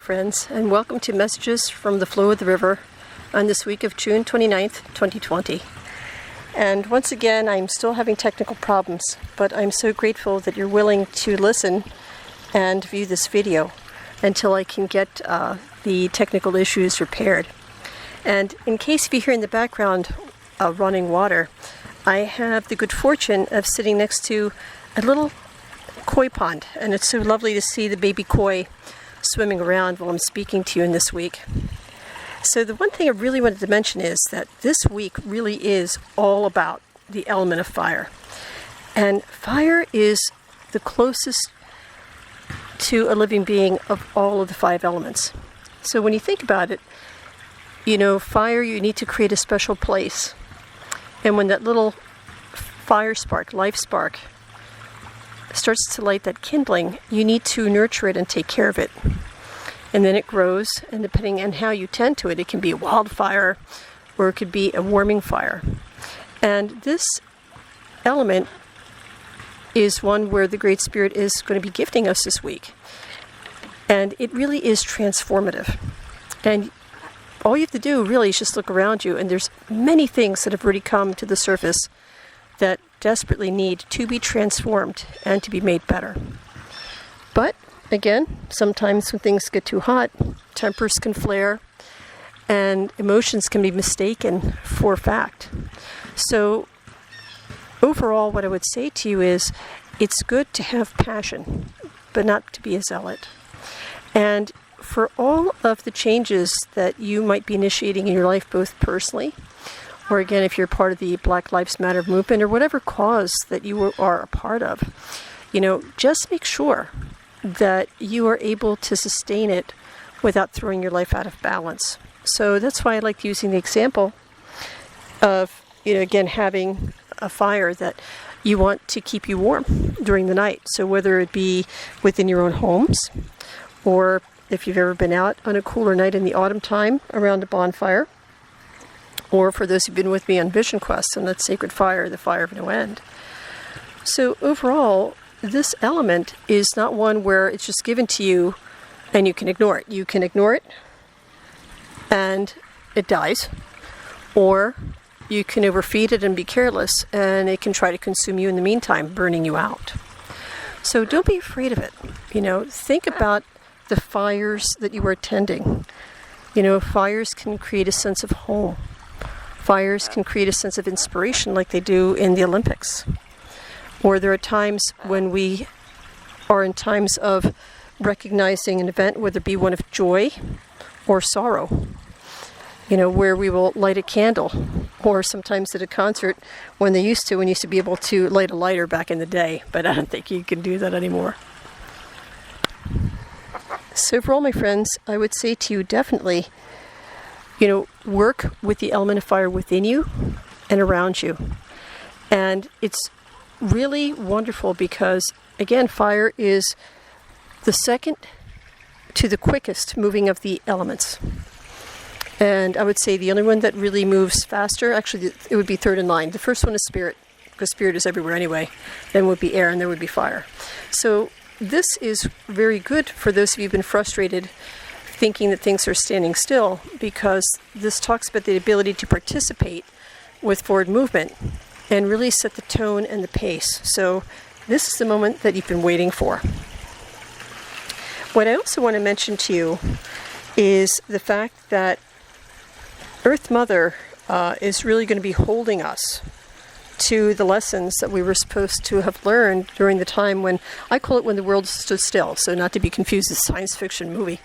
friends, and welcome to Messages from the Flow of the River on this week of June 29th, 2020. And once again, I'm still having technical problems, but I'm so grateful that you're willing to listen and view this video until I can get the technical issues repaired. And in case if you hear in the background running water, I have the good fortune of sitting next to a little koi pond, and it's so lovely to see the baby koi swimming around while I'm speaking to you in this week. So the one thing I really wanted to mention is that this week really is all about the element of fire. And fire is the closest to a living being of all of the 5 elements. So when you think about it, you know, fire, you need to create a special place. And when that little fire spark, life spark, starts to light that kindling, you need to nurture it and take care of it. And then it grows, and depending on how you tend to it, it can be a wildfire or it could be a warming fire. And this element is one where the Great Spirit is going to be gifting us this week. And it really is transformative. And all you have to do really is just look around you, and there's many things that have already come to the surface that desperately need to be transformed and to be made better. But again, sometimes when things get too hot, tempers can flare and emotions can be mistaken for fact. So overall, what I would say to you is it's good to have passion, but not to be a zealot. And for all of the changes that you might be initiating in your life, both personally, or again, if you're part of the Black Lives Matter movement or whatever cause that you are a part of, you know, just make sure that you are able to sustain it without throwing your life out of balance. So that's why I like using the example of, you know, again, having a fire that you want to keep you warm during the night. So whether it be within your own homes, or if you've ever been out on a cooler night in the autumn time around a bonfire, or for those who've been with me on Vision Quest and that sacred fire, the fire of no end. So overall, this element is not one where it's just given to you and you can ignore it. You can ignore it and it dies, or you can overfeed it and be careless and it can try to consume you in the meantime, burning you out. So don't be afraid of it. You know, think about the fires that you are attending. You know, fires can create a sense of home. Fires can create a sense of inspiration like they do in the Olympics. Or there are times when we are in times of recognizing an event, whether it be one of joy or sorrow, you know, where we will light a candle. Or sometimes at a concert, when we used to be able to light a lighter back in the day, but I don't think you can do that anymore. So for all my friends, I would say to you definitely, you know, work with the element of fire within you and around you. And it's really wonderful because, again, fire is the second to the quickest moving of the elements. And I would say the only one that really moves faster, actually, it would be third in line. The first one is spirit, because spirit is everywhere anyway. Then would be air, and there would be fire. So this is very good for those of you who've been frustrated thinking that things are standing still, because this talks about the ability to participate with forward movement and really set the tone and the pace. So this is the moment that you've been waiting for. What I also want to mention to you is the fact that Earth Mother is really going to be holding us to the lessons that we were supposed to have learned during the time when, I call it when the world stood still, so not to be confused with a science fiction movie.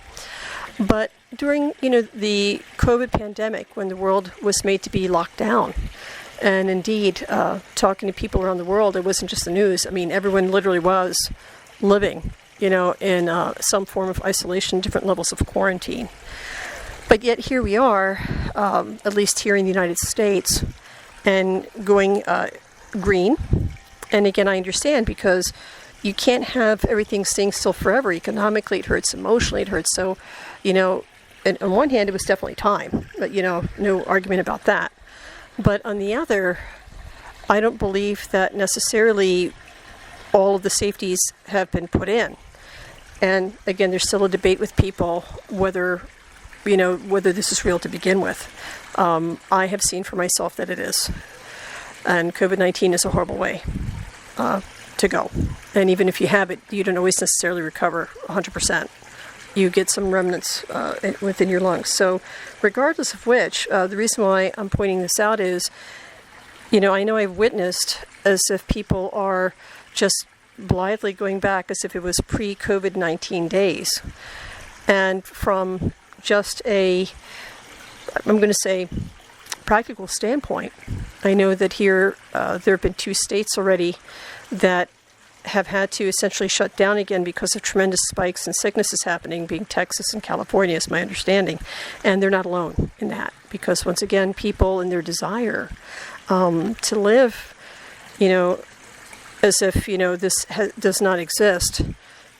But during, you know, the COVID pandemic, when the world was made to be locked down, and indeed, talking to people around the world, it wasn't just the news. I mean, everyone literally was living, you know, in some form of isolation, different levels of quarantine. But yet here we are, at least here in the United States, and going green. And again, I understand, because you can't have everything staying still forever. Economically, it hurts. Emotionally, it hurts. So, you know, and on one hand, it was definitely time. But, you know, no argument about that. But on the other, I don't believe that necessarily all of the safeties have been put in. And again, there's still a debate with people whether this is real to begin with. I have seen for myself that it is. And COVID-19 is a horrible way to go. And even if you have it, you don't always necessarily recover 100%. You get some remnants within your lungs. So regardless of which, the reason why I'm pointing this out is, I know I've witnessed as if people are just blithely going back as if it was pre-COVID-19 days. And from just I'm going to say, practical standpoint, I know that here there have been 2 states already that have had to essentially shut down again because of tremendous spikes and sicknesses happening, being Texas and California is my understanding. And they're not alone in that, because once again, people in their desire to live, as if, this does not exist,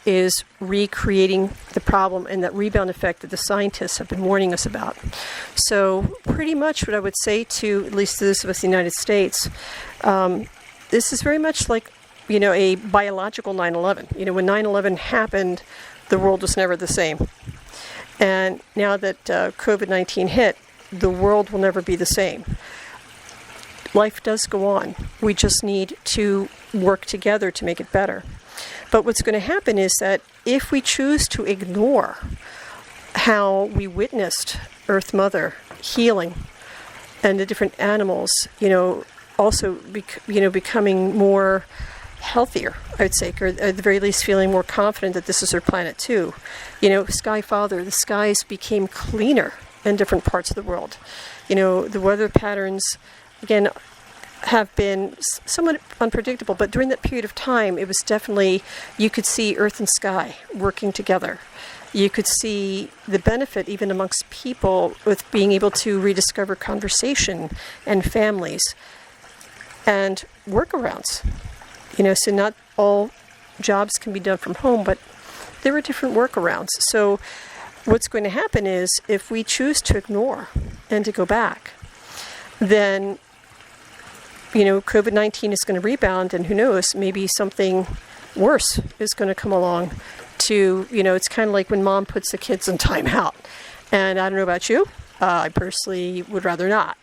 is recreating the problem and that rebound effect that the scientists have been warning us about. So pretty much what I would say to, at least those of us in the United States, this is very much like, a biological 9/11. When 9/11 happened, the world was never the same. And now that COVID-19 hit, the world will never be the same. Life does go on. We just need to work together to make it better. But what's going to happen is that if we choose to ignore how we witnessed Earth Mother healing and the different animals, also becoming more healthier, I would say, or at the very least feeling more confident that this is their planet too. Skyfire, the skies became cleaner in different parts of the world. The weather patterns, again, have been somewhat unpredictable, but during that period of time, it was definitely, you could see earth and sky working together. You could see the benefit even amongst people with being able to rediscover conversation and families and workarounds. So not all jobs can be done from home, but there are different workarounds. So what's going to happen is if we choose to ignore and to go back, then COVID-19 is going to rebound, and who knows, maybe something worse is going to come along to, it's kind of like when mom puts the kids in timeout. And I don't know about you, I personally would rather not.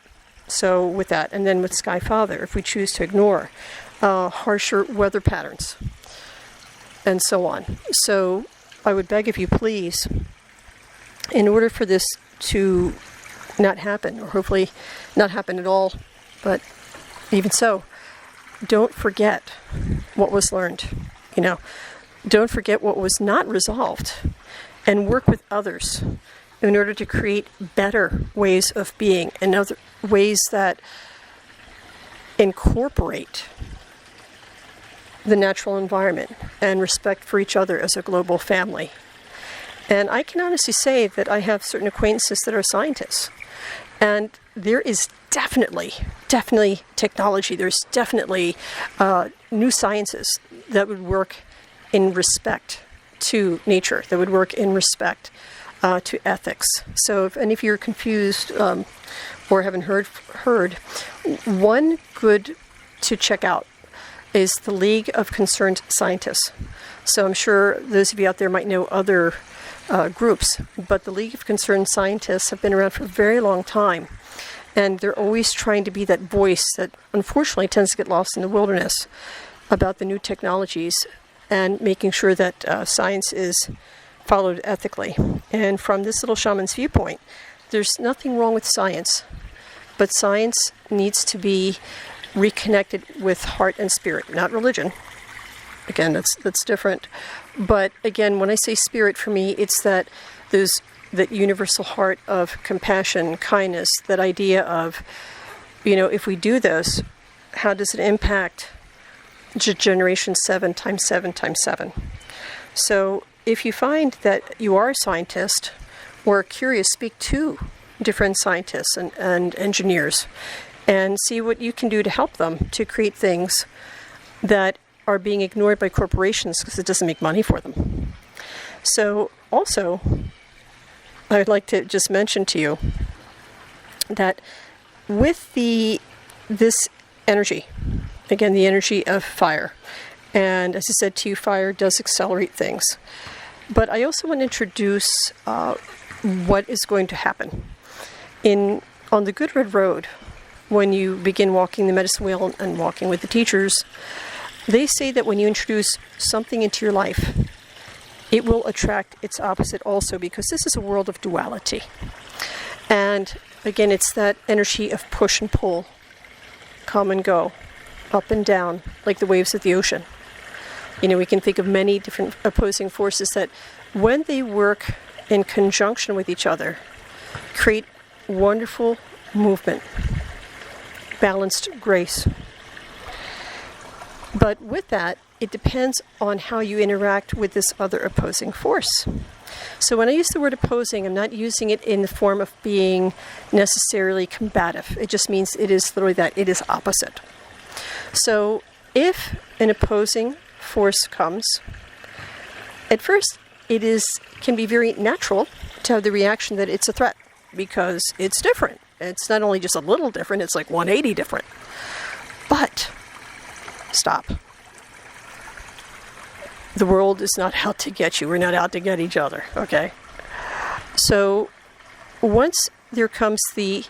So with that, and then with Skyfire, if we choose to ignore harsher weather patterns and so on. So I would beg of you, please, in order for this to not happen, or hopefully not happen at all, but even so, don't forget what was learned. Don't forget what was not resolved, and work with others in order to create better ways of being and other ways that incorporate the natural environment and respect for each other as a global family. And I can honestly say that I have certain acquaintances that are scientists. And there is definitely technology. There's definitely new sciences that would work in respect to nature, that would work in respect to ethics. So if any of you are confused or haven't heard, one good to check out is the League of Concerned Scientists. So I'm sure those of you out there might know other groups, but the League of Concerned Scientists have been around for a very long time, and they're always trying to be that voice that unfortunately tends to get lost in the wilderness about the new technologies and making sure that science is followed ethically. And from this little shaman's viewpoint, there's nothing wrong with science, but science needs to be reconnected with heart and spirit, not religion. Again, that's different. But again, when I say spirit, for me, it's that universal heart of compassion, kindness, that idea of, if we do this, how does it impact generation 7 times 7 times 7? So if you find that you are a scientist or curious, speak to different scientists and engineers and see what you can do to help them to create things that are being ignored by corporations because it doesn't make money for them. So also, I would like to just mention to you that with this energy, again, the energy of fire, and as I said to you, fire does accelerate things. But I also want to introduce what is going to happen. On the Good Red Road, when you begin walking the medicine wheel and walking with the teachers, they say that when you introduce something into your life, it will attract its opposite also, because this is a world of duality. And again, it's that energy of push and pull, come and go, up and down, like the waves of the ocean. We can think of many different opposing forces that, when they work in conjunction with each other, create wonderful movement, balanced grace. But with that, it depends on how you interact with this other opposing force. So when I use the word opposing, I'm not using it in the form of being necessarily combative. It just means it is literally that. It is opposite. So if an opposing force comes, at first it can be very natural to have the reaction that it's a threat, because it's different. It's not only just a little different, it's like 180 different. But stop. The world is not out to get you. We're not out to get each other, okay? So once there comes the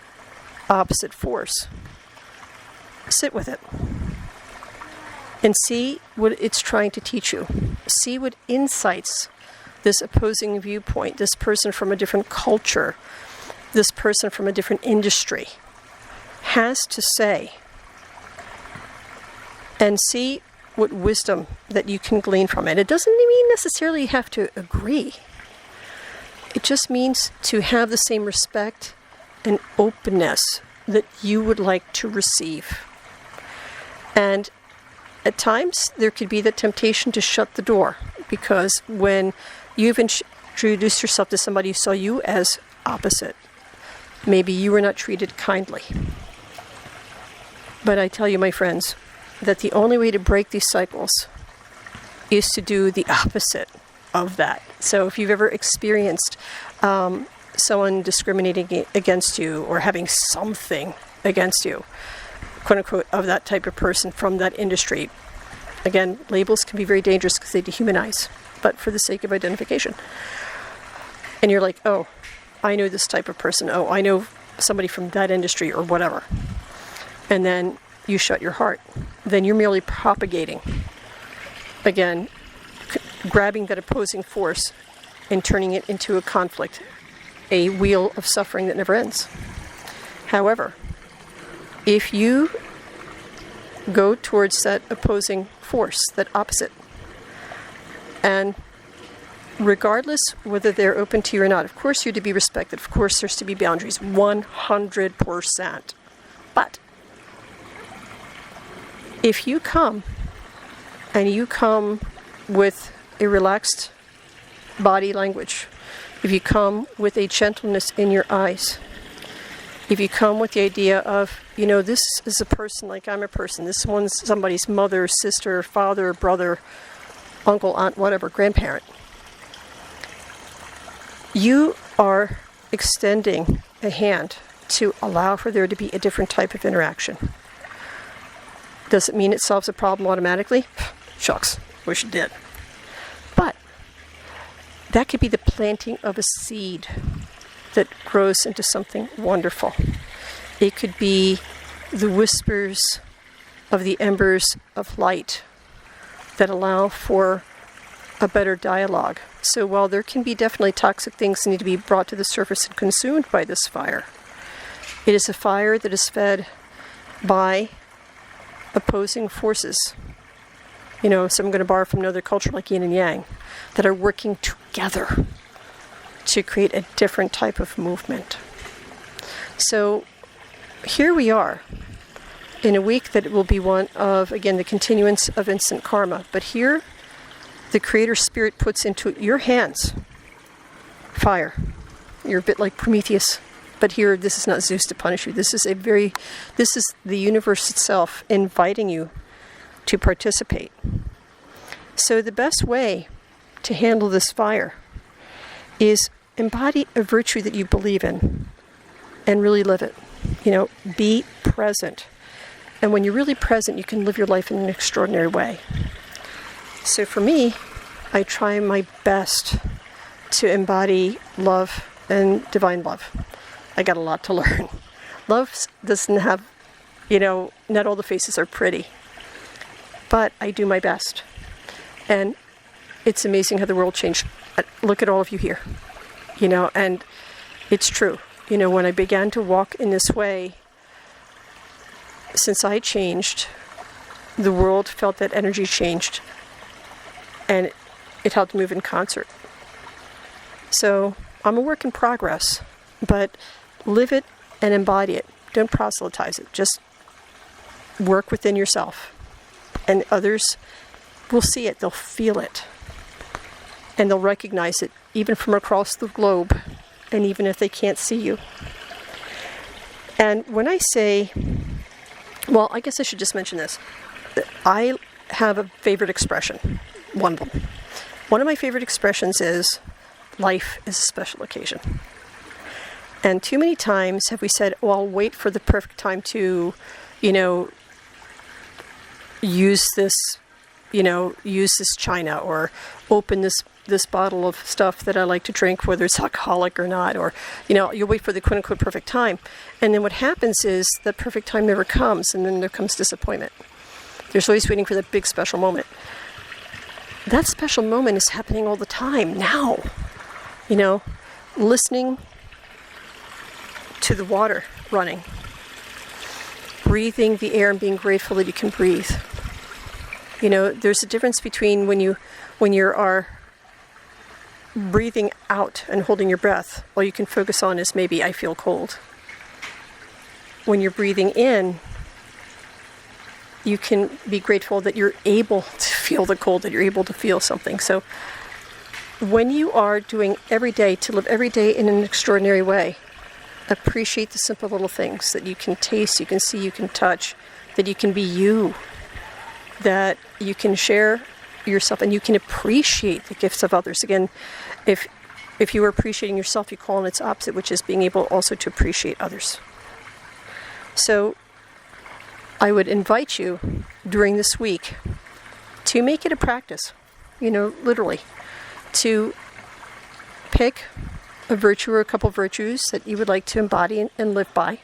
opposite force, sit with it and see what it's trying to teach you. See what insights this opposing viewpoint, this person from a different culture, this person from a different industry has to say, and see what wisdom that you can glean from it. It doesn't mean necessarily you have to agree. It just means to have the same respect and openness that you would like to receive. And at times, there could be the temptation to shut the door, because when you've introduced yourself to somebody who saw you as opposite, maybe you were not treated kindly. But I tell you, my friends, that the only way to break these cycles is to do the opposite of that. So if you've ever experienced someone discriminating against you or having something against you, quote unquote, of that type of person from that industry, again, labels can be very dangerous because they dehumanize, but for the sake of identification. And you're like, oh, I know this type of person. Oh, I know somebody from that industry or whatever. And then you shut your heart. Then you're merely propagating, again, grabbing that opposing force and turning it into a conflict, a wheel of suffering that never ends. However, if you go towards that opposing force, that opposite, and regardless whether they're open to you or not, of course you're to be respected, of course there's to be boundaries, 100%. But if you come, and you come with a relaxed body language, if you come with a gentleness in your eyes, if you come with the idea of, this is a person like I'm a person, this one's somebody's mother, sister, father, brother, uncle, aunt, whatever, grandparent, you are extending a hand to allow for there to be a different type of interaction. Does it mean it solves a problem automatically? Shucks, wish it did. But that could be the planting of a seed that grows into something wonderful. It could be the whispers of the embers of light that allow for a better dialogue. So while there can be definitely toxic things that need to be brought to the surface and consumed by this fire, it is a fire that is fed by opposing forces. So I'm going to borrow from another culture like yin and yang, that are working together to create a different type of movement. So here we are in a week that will be one of, again, the continuance of instant karma. But here, the Creator Spirit puts into your hands fire. You're a bit like Prometheus. But here, this is not Zeus to punish you. This is the universe itself inviting you to participate. So the best way to handle this fire is embody a virtue that you believe in and really live it. Be present. And when you're really present, you can live your life in an extraordinary way. So for me, I try my best to embody love and divine love. I got a lot to learn. Love doesn't have, not all the faces are pretty, but I do my best. And it's amazing how the world changed. Look at all of you here, and it's true. When I began to walk in this way, since I changed, the world felt that energy changed, and it helped move in concert. So I'm a work in progress, but live it and embody it. Don't proselytize it. Just work within yourself, and others will see it. They'll feel it, and they'll recognize it, even from across the globe, and even if they can't see you. And when I say, well, I guess I should just mention this. I have a favorite expression, one of them. One of my favorite expressions is, life is a special occasion. And too many times have we said, oh, I'll wait for the perfect time to, use this china, or open this bottle of stuff that I like to drink, whether it's alcoholic or not, or, you'll wait for the quote-unquote perfect time. And then what happens is the perfect time never comes, and then there comes disappointment. There's always waiting for that big special moment. That special moment is happening all the time now. Listening to the water running, breathing the air and being grateful that you can breathe. There's a difference between when you are breathing out and holding your breath, all you can focus on is maybe I feel cold. When you're breathing in, you can be grateful that you're able to feel the cold, that you're able to feel something. So when you are doing every day, to live every day in an extraordinary way, appreciate the simple little things that you can taste, you can see, you can touch, that you can be you, that you can share yourself, and you can appreciate the gifts of others. Again, if you are appreciating yourself, you call on its opposite, which is being able also to appreciate others. So I would invite you during this week to make it a practice, literally, to pick a virtue or a couple virtues that you would like to embody and live by,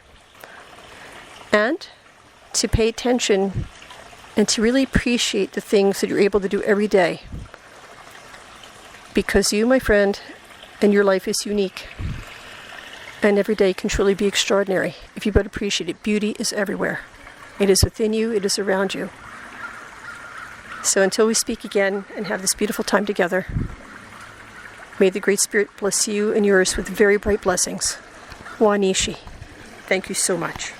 and to pay attention and to really appreciate the things that you're able to do every day, because you, my friend, and your life is unique, and every day can truly be extraordinary if you but appreciate it. Beauty is everywhere. It is within you, it is around you. So until we speak again and have this beautiful time together, may the Great Spirit bless you and yours with very bright blessings. Wanishi. Thank you so much.